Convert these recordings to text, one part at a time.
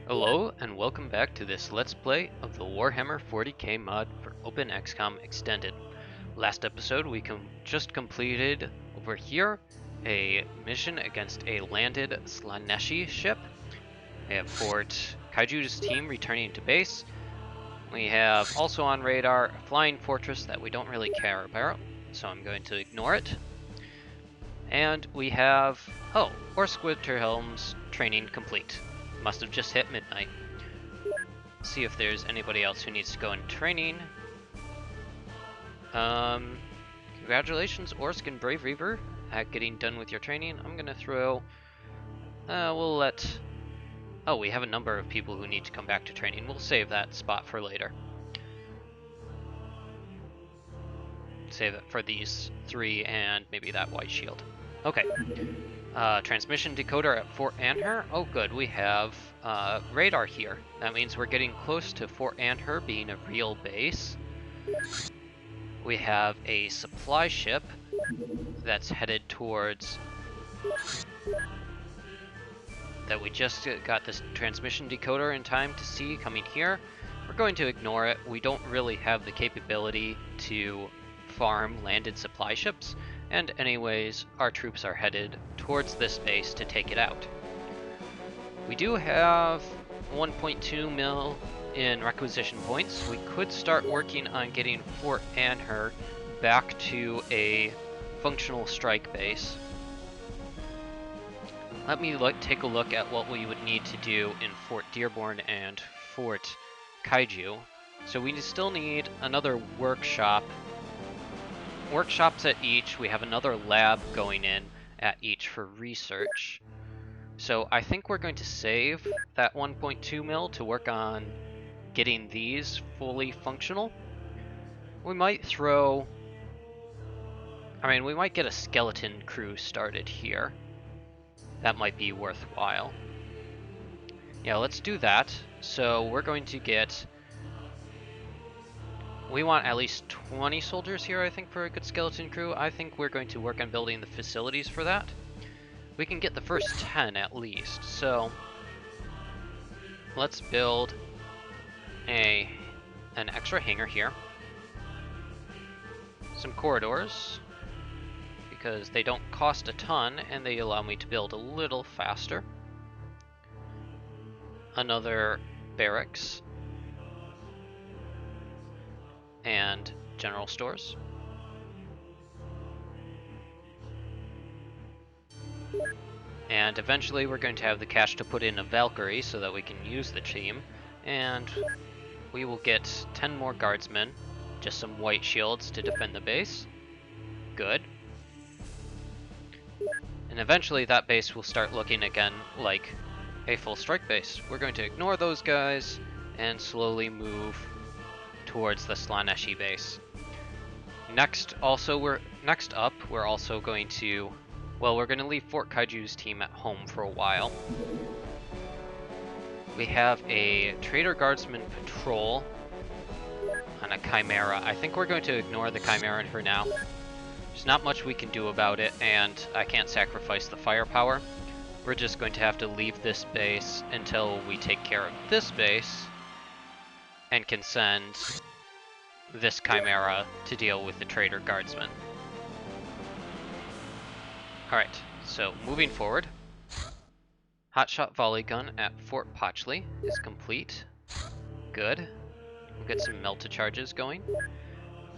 Hello and welcome back to this Let's Play of the Warhammer 40k mod for OpenXcom Extended. Last episode we just completed over here a mission against a landed Slaanesh ship. We have Fort Kaiju's team returning to base. We have also on radar a flying fortress that we don't really care about, so I'm going to ignore it. And we have, Horse Winterhelm's training complete. Must have just hit midnight. See if there's anybody else who needs to go in training. Congratulations, Orsk and Brave Reaver, at getting done with your training. I'm gonna throw, we have a number of people who need to come back to training. We'll save that spot for later. Save it for these three and maybe that white shield. Okay. Transmission decoder at Fort Anher. Oh good, we have radar here. That means we're getting close to Fort Anher being a real base. We have a supply ship that's headed towards... that we just got this transmission decoder in time to see coming here. We're going to ignore it. We don't really have the capability to farm landed supply ships. And anyways, our troops are headed towards this base to take it out. We do have 1.2 mil in requisition points. We could start working on getting Fort Anher back to a functional strike base. Let me take a look at what we would need to do in Fort Dearborn and Fort Kaiju. So we still need another workshops at each. We have another lab going in at each for research. So I think we're going to save that 1.2 mil to work on getting these fully functional. We might we might get a skeleton crew started here. That might be worthwhile. Yeah, let's do that. So we're going to get... we want at least 20 soldiers here, I think, for a good skeleton crew. I think we're going to work on building the facilities for that. We can get the first 10 at least, so let's build an extra hangar here. Some corridors, because they don't cost a ton and they allow me to build a little faster. Another barracks. And general stores. And eventually we're going to have the cash to put in a Valkyrie so that we can use the team. And we will get 10 more guardsmen, just some white shields to defend the base. Good. And eventually that base will start looking again like a full strike base. We're going to ignore those guys and slowly move towards the Slaanesh base. Next up, we're also going to, we're going to leave Fort Kaiju's team at home for a while. We have a Trader Guardsman patrol on a Chimera. I think we're going to ignore the Chimera for now. There's not much we can do about it, and I can't sacrifice the firepower. We're just going to have to leave this base until we take care of this base and can send this Chimera to deal with the Trader Guardsman. Alright, so moving forward. Hotshot volley gun at Fort Pochley is complete. Good. We'll get some melta charges going.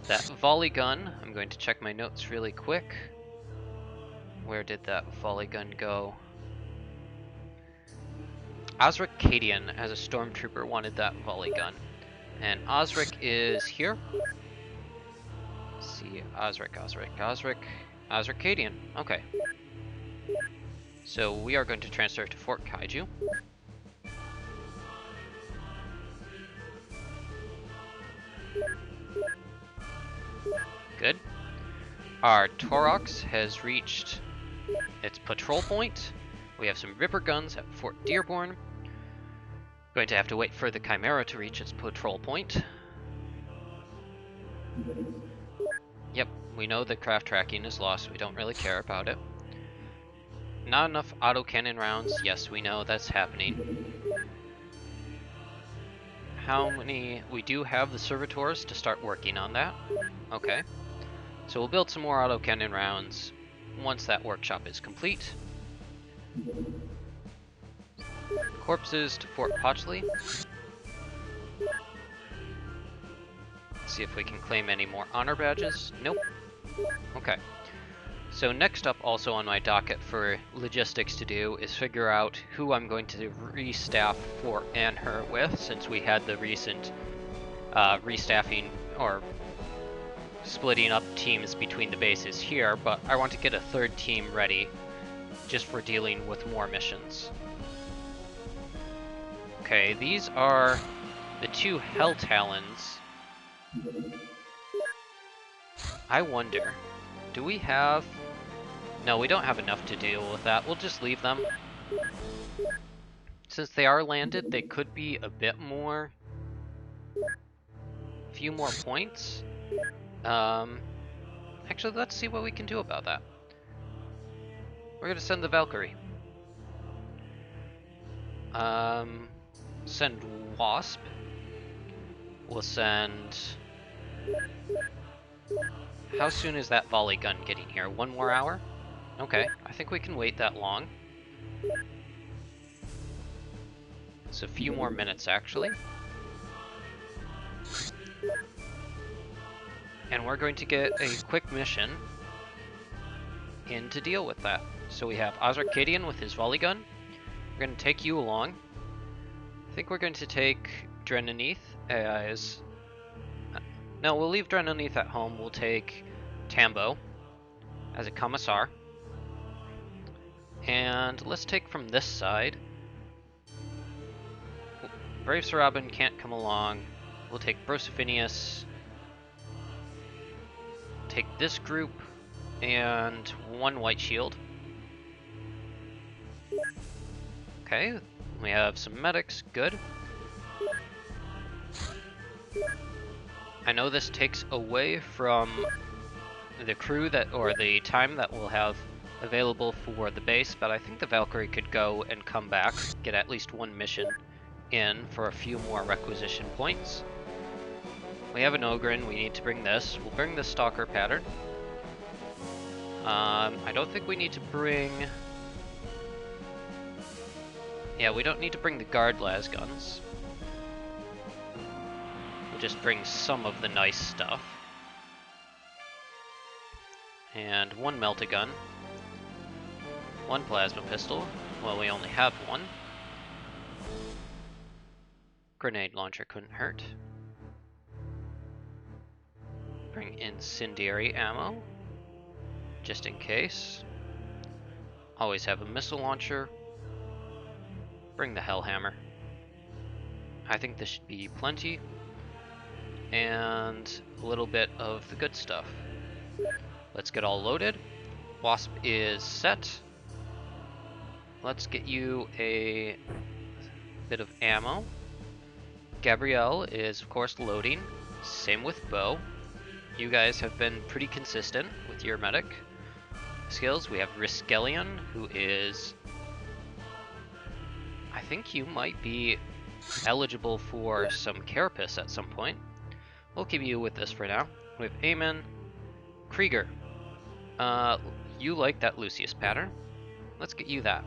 That volley gun, I'm going to check my notes really quick. Where did that volley gun go? Osric Cadian, as a stormtrooper, wanted that volley gun. And Osric is here. Let's see, Osric Cadian. Okay. So we are going to transfer to Fort Kaiju. Good. Our Taurox has reached its patrol point. We have some Ripper guns at Fort Dearborn. Going to have to wait for the Chimera to reach its patrol point. Yep, we know that craft tracking is lost. We don't really care about it. Not enough autocannon rounds. Yes, we know that's happening. how many... We do have the servitors to start working on that. Okay. So we'll build some more autocannon rounds once that workshop is complete. Corpses to Fort Potchley. Let's see if we can claim any more honor badges. Nope. Okay. So next up also on my docket for logistics to do is figure out who I'm going to restaff Fort Anher with, since we had the recent restaffing or splitting up teams between the bases here, but I want to get a third team ready just for dealing with more missions. Okay, these are the two Hell Talons. I wonder, do we have... No, we don't have enough to deal with that. We'll just leave them. Since they are landed, they could be a bit more... A few more points. Actually, let's see what we can do about that. We're gonna send the Valkyrie. Send Wasp. We'll send... How soon is that volley gun getting here? 1 more hour? Okay, I think we can wait that long. It's a few more minutes, actually. And we're going to get a quick mission in to deal with that. So we have Ozarkadian with his volley gun. We're going to take you along. I think we're going to take Drenanith as... No, we'll leave Drenanith at home. We'll take Tambo as a commissar. And let's take from this side. Brave Sarabin can't come along. We'll take Brosifinius. Take this group and 1 White Shield. Okay, we have some medics, good. I know this takes away from the crew that, or the time that we'll have available for the base, but I think the Valkyrie could go and come back, get at least 1 mission in for a few more requisition points. We have an Ogren, we need to bring this. We'll bring the Stalker pattern. I don't think we need to bring... Yeah, we don't need to bring the Guard las guns. We'll just bring some of the nice stuff. And 1 Melt-A-Gun. 1 Plasma Pistol. Well, we only have 1. Grenade Launcher couldn't hurt. Bring incendiary ammo, just in case. Always have a missile launcher. Bring the Hellhammer. I think this should be plenty. And a little bit of the good stuff. Let's get all loaded. Wasp is set. Let's get you a bit of ammo. Gabrielle is, of course, loading. Same with Bo. You guys have been pretty consistent with your medic skills. We have Riskelion, who is... I think you might be eligible for some Carapace at some point. We'll keep you with this for now. We have Aemon. Krieger. You like that Lucius pattern. Let's get you that.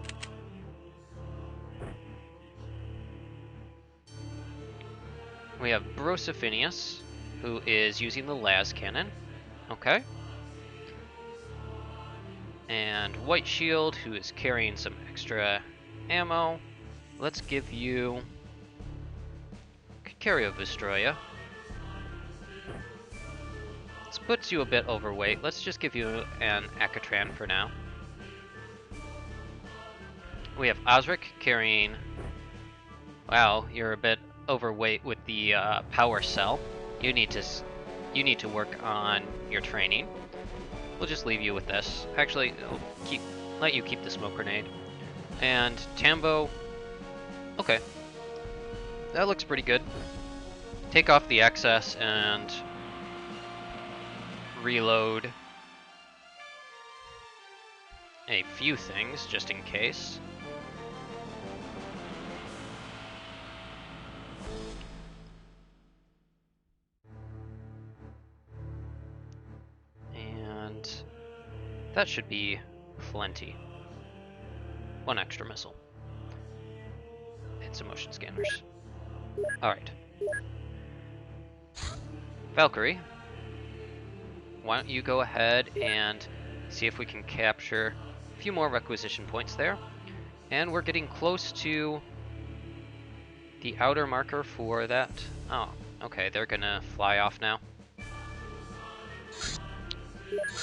We have Brosifinius, who is using the las cannon. Okay. And White Shield, who is carrying some extra ammo. Let's give you... Could carry a Vestroya. This puts you a bit overweight. Let's just give you an Akatran for now. We have Osric carrying... Wow, you're a bit overweight with the power cell. You need to work on your training. We'll just leave you with this. Actually, I'll let you keep the smoke grenade. And Tambo, okay, that looks pretty good. Take off the excess and reload a few things just in case. That should be plenty. One extra missile. And some motion scanners. Alright. Valkyrie, why don't you go ahead and see if we can capture a few more requisition points there. And we're getting close to the outer marker for that. Oh, okay, they're gonna fly off now.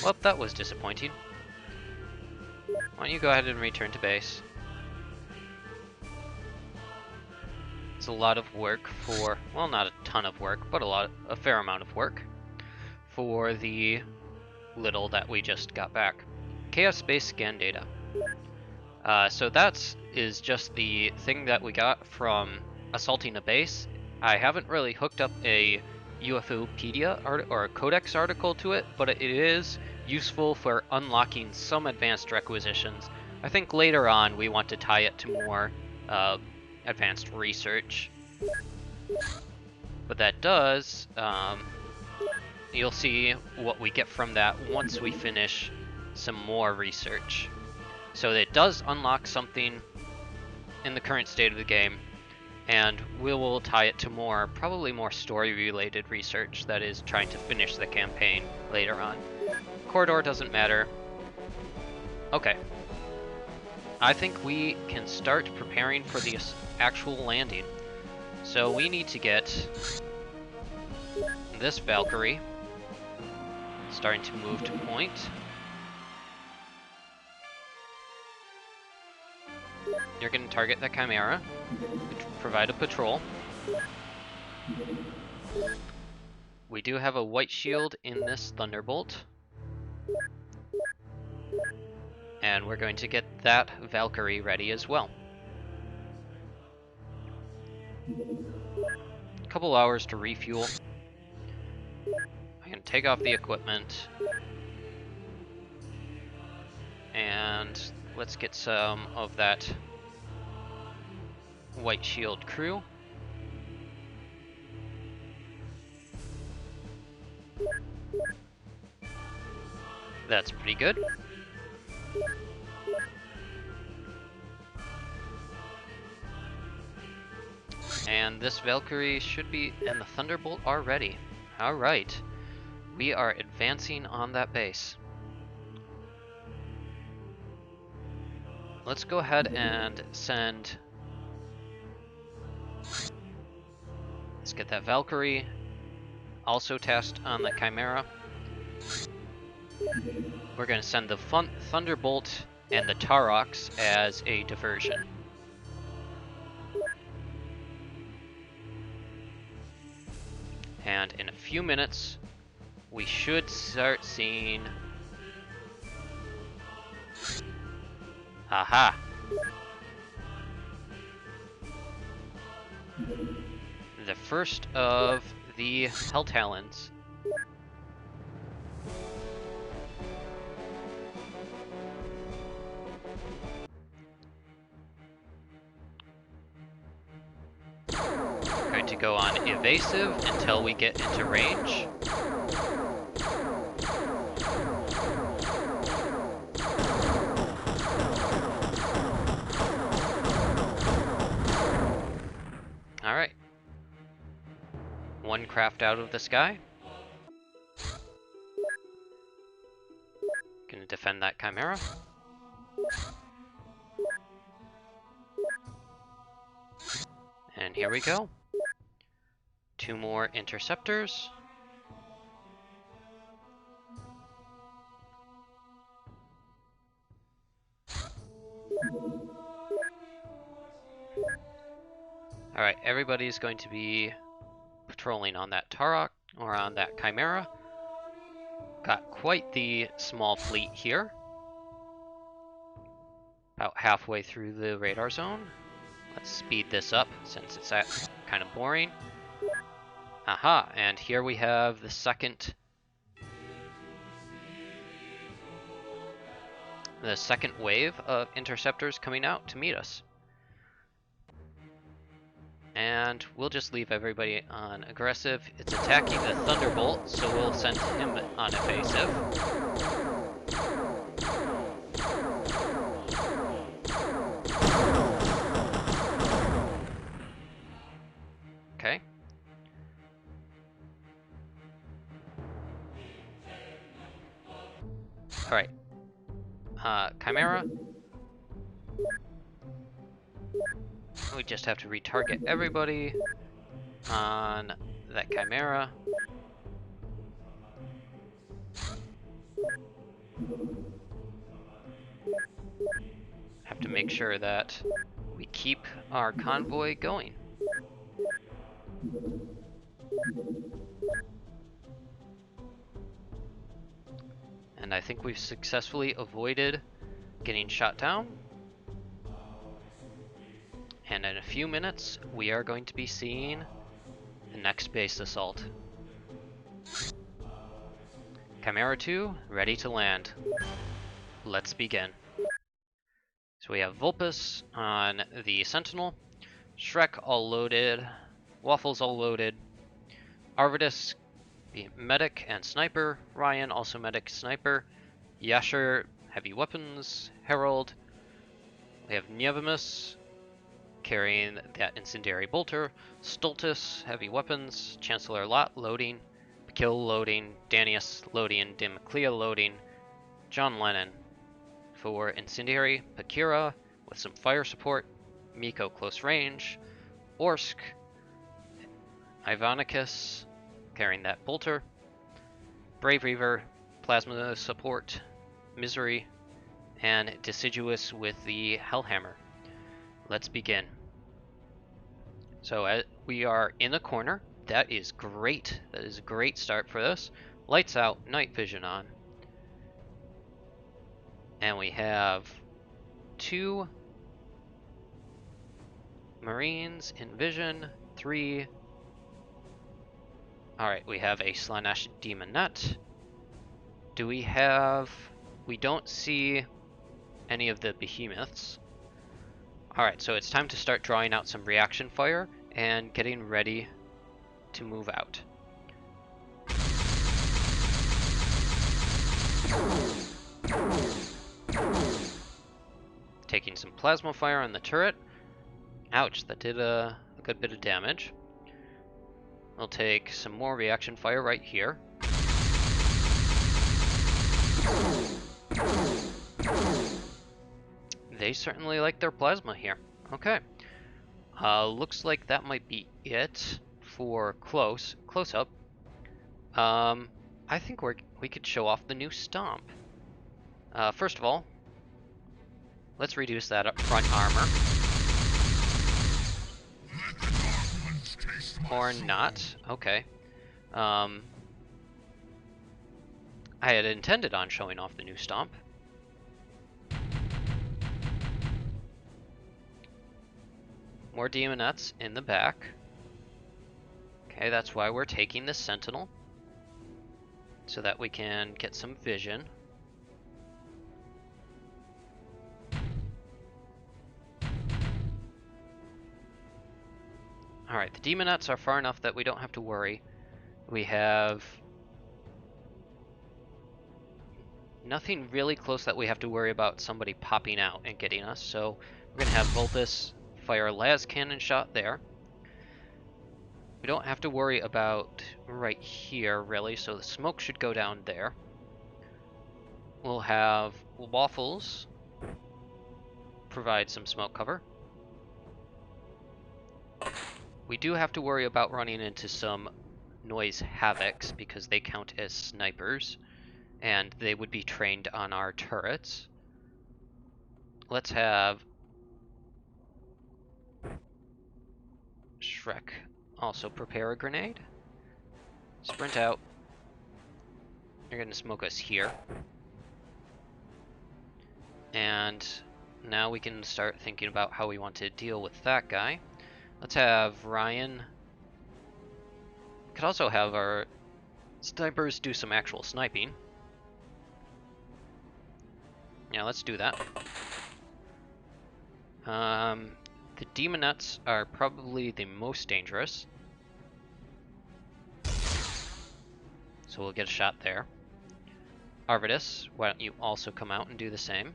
Well, that was disappointing. Why don't you go ahead and return to base? It's a lot of work for, well, not a ton of work, but a fair amount of work for the little that we just got back. Chaos Space Scan Data. So that is just the thing that we got from assaulting a base. I haven't really hooked up a UFOpedia or a Codex article to it, but it is useful for unlocking some advanced requisitions. I think later on we want to tie it to more advanced research. But that does, you'll see what we get from that once we finish some more research. So it does unlock something in the current state of the game, and we will tie it to more, probably more story-related research that is trying to finish the campaign later on. Corridor doesn't matter. Okay. I think we can start preparing for the actual landing. So we need to get this Valkyrie starting to move to point. You're going to target the Chimera, provide a patrol. We do have a white shield in this Thunderbolt. And we're going to get that Valkyrie ready as well. A couple hours to refuel. I can take off the equipment. And let's get some of that white shield crew. That's pretty good. And this Valkyrie should be, and the Thunderbolt are ready. Alright, we are advancing on that base. Let's go ahead and send... Let's get that Valkyrie also tasked on the Chimera. We're going to send the Thunderbolt and the Tarox as a diversion. And in a few minutes, we should start seeing... Aha! The first of the Hell Talons. Going to go on evasive until we get into range. Alright. One craft out of the sky. Gonna defend that Chimera. And here we go. Two more interceptors. Alright, everybody's going to be patrolling on that Tarok, or on that Chimera. Got quite the small fleet here. About halfway through the radar zone. Let's speed this up since it's kind of boring. Aha, and here we have the second wave of interceptors coming out to meet us. And we'll just leave everybody on aggressive. It's attacking the Thunderbolt, so we'll send him on evasive. Alright. Chimera. We just have to retarget everybody on that Chimera. Have to make sure that we keep our convoy going. And I think we've successfully avoided getting shot down. And in a few minutes, we are going to be seeing the next base assault. Chimera 2, ready to land. Let's begin. So we have Vulpus on the Sentinel, Shrek all loaded, Waffles all loaded, Arvidus, medic and sniper, Ryan also medic sniper, Yasher heavy weapons, Herald. We have Nievimus carrying that incendiary bolter, Stultus heavy weapons, Chancellor Lot loading, Kill loading, Danius loading, Dimaclea loading, John Lennon for incendiary, Pakira with some fire support, Miko close range, Orsk, Ivanicus carrying that bolter, Brave Reaver, plasma support, Misery, and Deciduous with the Hellhammer. Let's begin. So we are in the corner. That is great. That is a great start for this. Lights out, night vision on. And we have 2 Marines in vision, 3. Alright, we have a Slaanesh Demonette. Do we have... We don't see any of the behemoths. Alright, so it's time to start drawing out some reaction fire and getting ready to move out. Taking some plasma fire on the turret. Ouch, that did a good bit of damage. We'll take some more reaction fire right here. They certainly like their plasma here. Okay. Looks like that might be it for close up. I think we could show off the new stomp. First of all, let's reduce that front armor. Or not. Okay. I had intended on showing off the new stomp. More demonettes in the back. Okay, that's why we're taking the Sentinel. So that we can get some vision. Alright, the demonettes are far enough that we don't have to worry. We have nothing really close that we have to worry about somebody popping out and getting us. So we're going to have Vulpus fire a las cannon shot there. We don't have to worry about right here, really, so the smoke should go down there. We'll have Waffles provide some smoke cover. We do have to worry about running into some noise havocs because they count as snipers and they would be trained on our turrets. Let's have Shrek also prepare a grenade. Sprint out. You're going to smoke us here. And now we can start thinking about how we want to deal with that guy. Let's have Ryan. Could also have our snipers do some actual sniping. Yeah, let's do that. The demonettes are probably the most dangerous. So we'll get a shot there. Arvidus, why don't you also come out and do the same?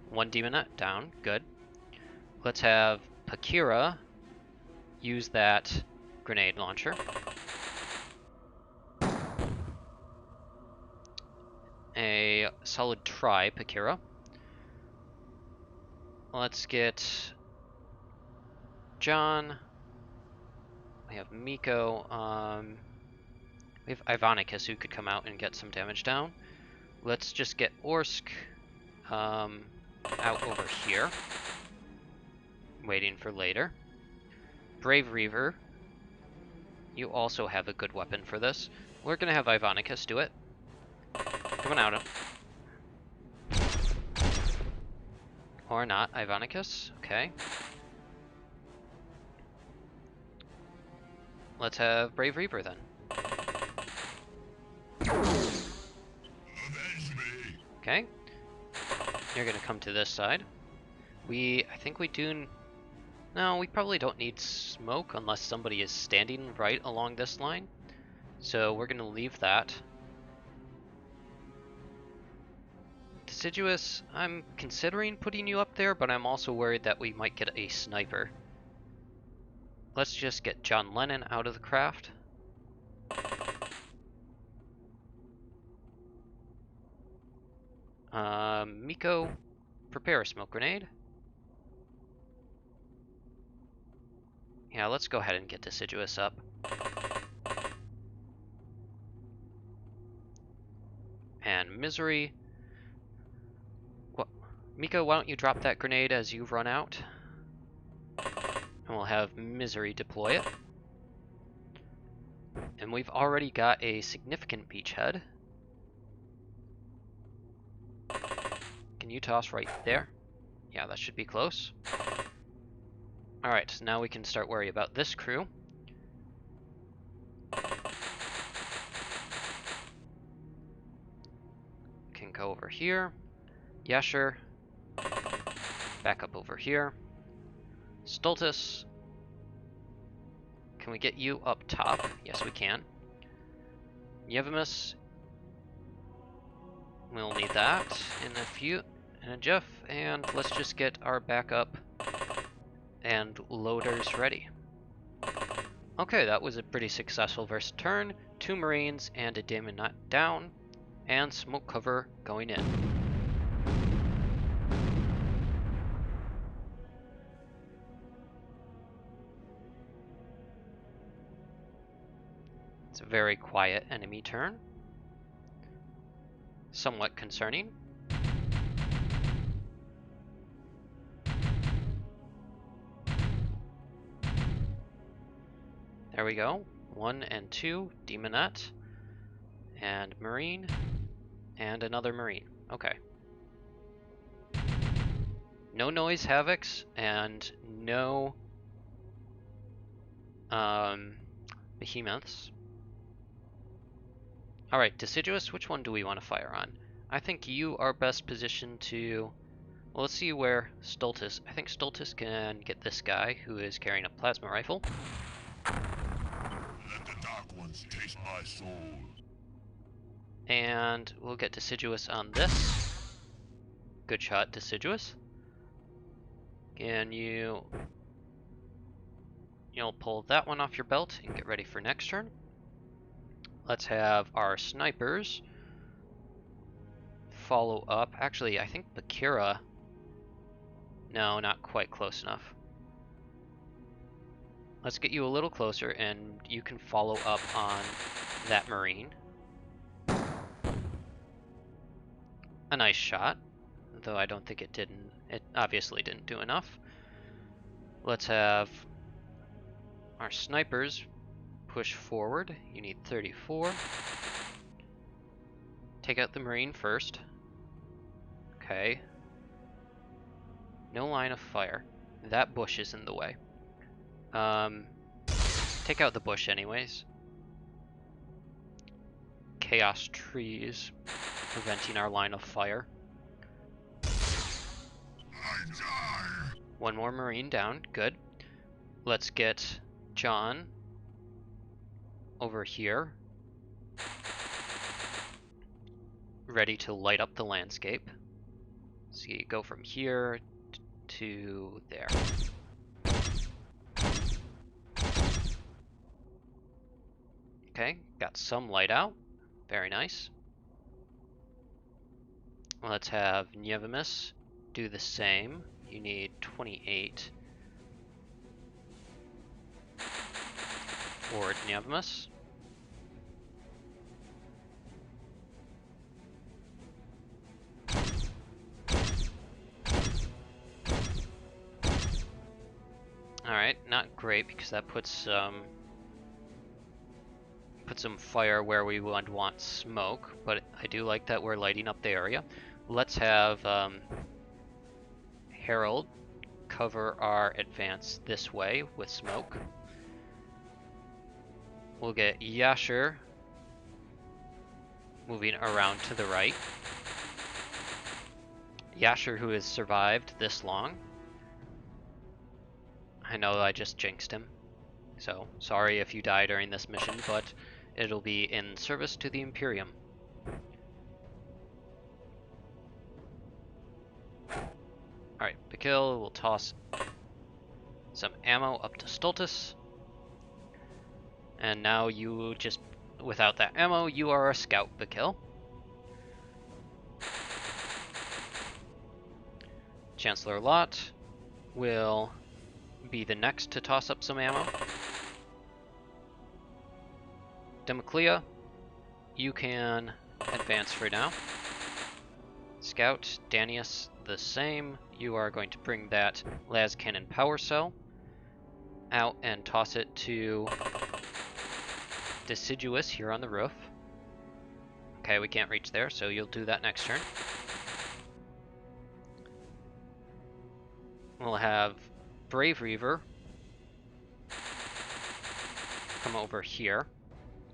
One demonette down, good. Let's have Pakira use that grenade launcher. A solid tri-Pakira. Let's get John. We have Miko. We have Ivanicus who could come out and get some damage down. Let's just get Orsk out over here, waiting for later. Brave Reaver, you also have a good weapon for this. We're gonna have Ivanicus do it. Coming out. Or not, Ivanicus. Okay. Let's have Brave Reaper then. Okay. You're gonna come to this side. I think we do... No, we probably don't need smoke unless somebody is standing right along this line. So we're gonna leave that. Deciduous, I'm considering putting you up there, but I'm also worried that we might get a sniper. Let's just get John Lennon out of the craft. Miko, prepare a smoke grenade. Yeah, let's go ahead and get Deciduous up. And Misery. Miko, why don't you drop that grenade as you run out? And we'll have Misery deploy it. And we've already got a significant beachhead. Can you toss right there? Yeah, that should be close. Alright, so now we can start worrying about this crew. Can go over here. Yasher. Back up over here. Stultus. Can we get you up top? Yes, we can. Yevimus. We'll need that in a jiff, and let's just get our backup and loaders ready. Okay, that was a pretty successful first turn. 2 Marines and a Demon Knot down, and smoke cover going in. It's a very quiet enemy turn. Somewhat concerning. There we go. 1 and 2, Demonette, and Marine, and another Marine. Okay. No noise havocs, and no behemoths. Alright, Deciduous, which one do we want to fire on? I think you are best positioned to... Well, let's see where Stultus... I think Stultus can get this guy, who is carrying a plasma rifle. Let the dark ones taste my soul. And we'll get Deciduous on this. Good shot, Deciduous. Can you... You'll pull that one off your belt and get ready for next turn. Let's have our snipers follow up. Actually, I think Bakira... No, not quite close enough. Let's get you a little closer and you can follow up on that Marine. A nice shot, though I don't think it obviously didn't do enough. Let's have our snipers push forward. You need 34. Take out the Marine first. Okay. No line of fire. That bush is in the way. Take out the bush anyways. Chaos trees preventing our line of fire. I die. One more Marine down. Good. Let's get John over here, ready to light up the landscape. So you go from here to there. Okay, got some light out. Very nice. Let's have Nievimus do the same. You need 28 for Nievimus. Alright, not great because that puts some fire where we would want smoke, but I do like that we're lighting up the area. Let's have Harold cover our advance this way with smoke. We'll get Yasher moving around to the right. Yasher, who has survived this long. I know I just jinxed him, so sorry if you die during this mission, but it'll be in service to the Imperium. Alright, Bakil will toss some ammo up to Stultus. And now you just, without that ammo, you are a scout, Bakil. Chancellor Lot will be the next to toss up some ammo. Democlea, you can advance for now. Scout, Danius, the same. You are going to bring that las cannon power cell out and toss it to Deciduous here on the roof. Okay, we can't reach there, so you'll do that next turn. We'll have Brave Reaver come over here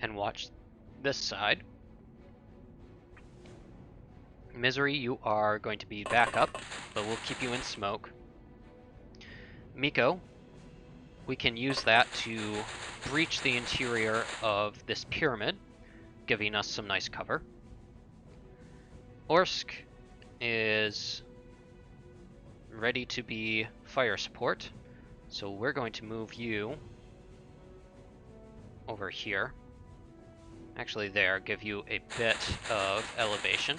and watch this side. Misery, you are going to be back up, but we'll keep you in smoke. Miko, we can use that to breach the interior of this pyramid, giving us some nice cover. Orsk is ready to be fire support, so we're going to move you over here. Actually there, give you a bit of elevation.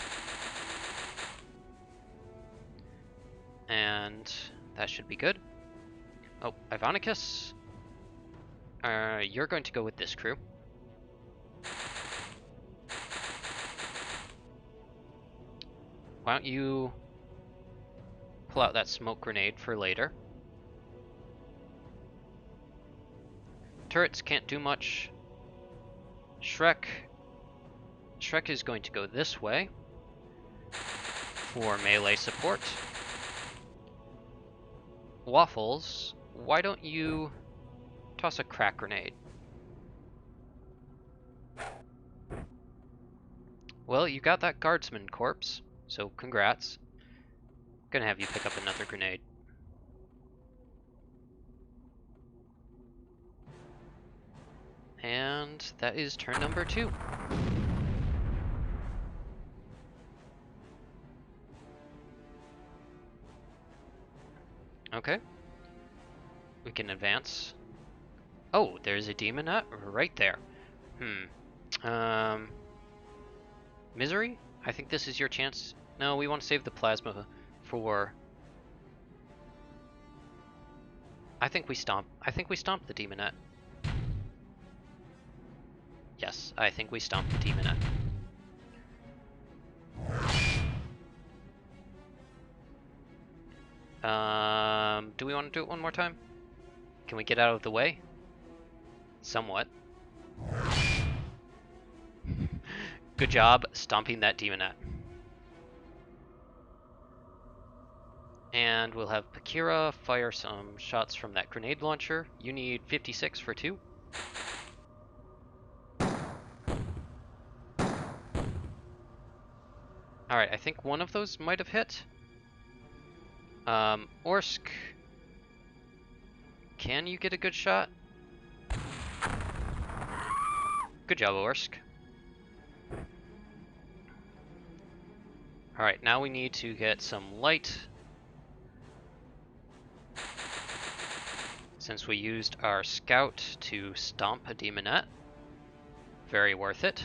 And that should be good. Oh, Ivonicus, you're going to go with this crew. Why don't you pull out that smoke grenade for later. Turrets can't do much. Shrek is going to go this way for melee support. Waffles, why don't you toss a crack grenade? Well, you got that guardsman corpse, so congrats. Gonna have you pick up another grenade. And that is turn number 2. Okay. We can advance. Oh, there's a demonette right there. Misery? I think this is your chance. No, we want to save the plasma for... I think we stomp the demonette. Yes, I think we stomped the demonette. Do we want to do it one more time? Can we get out of the way? Somewhat. Good job stomping that demonette. And we'll have Pakira fire some shots from that grenade launcher. You need 56 for 2. Alright, I think one of those might have hit. Orsk, can you get a good shot? Good job, Orsk. Alright, now we need to get some light. Since we used our scout to stomp a demonette. Very worth it.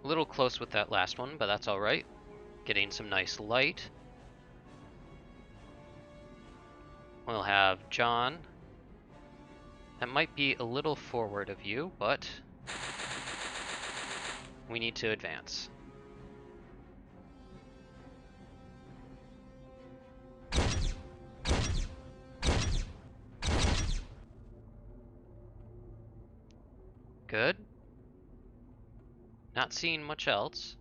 A little close with that last one, but that's alright. Getting some nice light. We'll have John. That might be a little forward of you, but we need to advance. Good. Not seeing much else.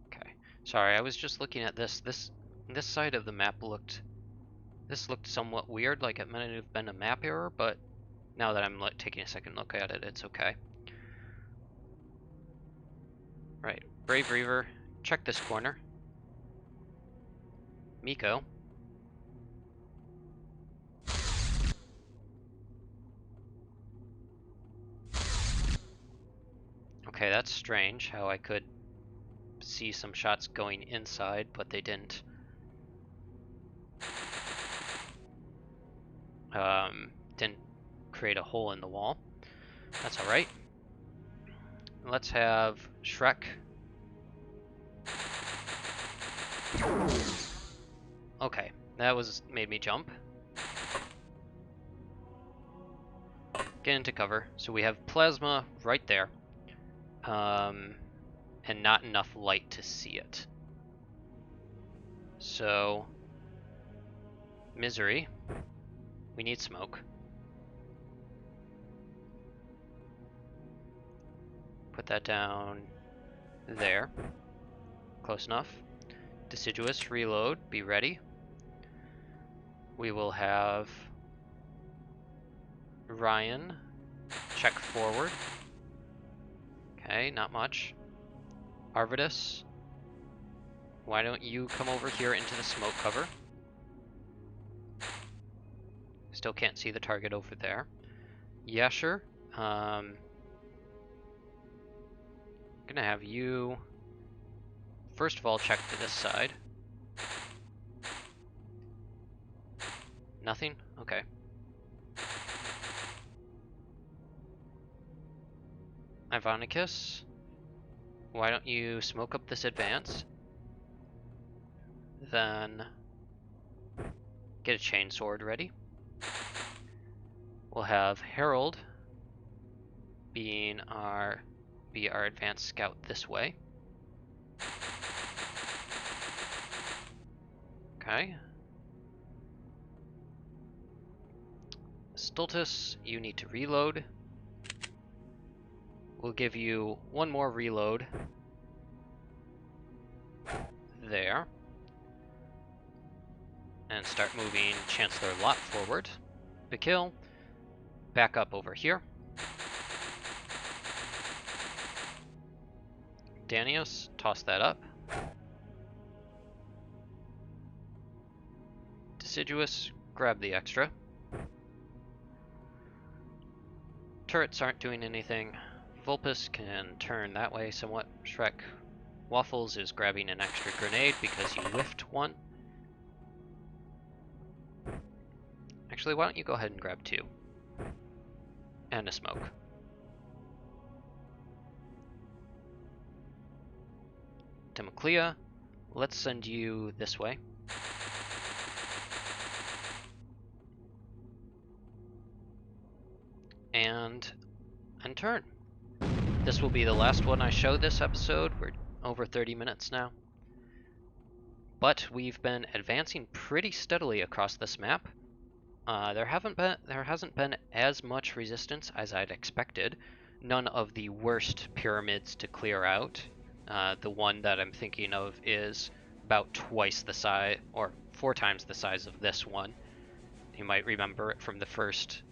Okay. Sorry, I was just looking at this. This side of the map looked somewhat weird, like it might have been a map error, but now that I'm taking a second look at it, it's okay. Right, Brave Reaver, check this corner. Miko. Okay, that's strange how I could see some shots going inside, but they didn't. Didn't create a hole in the wall. That's alright. Let's have Shrek. Okay, that made me jump. Get into cover. So we have plasma right there. And not enough light to see it. So, Misery. We need smoke. Put that down there. Close enough. Deciduous, reload, be ready. We will have Ryan check forward. Okay, not much. Arvidus, why don't you come over here into the smoke cover? Still can't see the target over there. Yasher, gonna have you first of all check to this side. Nothing? Okay. Ivonicus, why don't you smoke up this advance? Then get a chainsword ready. We'll have Harold be our advanced scout this way. Okay. Stultus, you need to reload. We'll give you one more reload. There. And start moving Chancellor Lot forward. Bakil, back up over here. Danius, toss that up. Deciduous, grab the extra. Turrets aren't doing anything. Vulpus can turn that way somewhat. Shrek. Waffles is grabbing an extra grenade because you whiffed one. Actually, why don't you go ahead and grab two? And a smoke. Democlea, let's send you this way. And turn. This will be the last one I show this episode. We're over 30 minutes now. But we've been advancing pretty steadily across this map. There hasn't been as much resistance as I'd expected. None of the worst pyramids to clear out. The one that I'm thinking of is about twice the size, or 4 times the size of this one. You might remember it from the first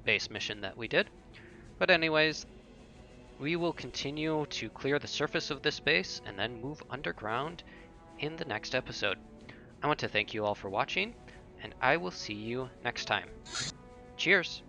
base mission that we did. But anyways, we will continue to clear the surface of this base and then move underground in the next episode. I want to thank you all for watching, and I will see you next time. Cheers!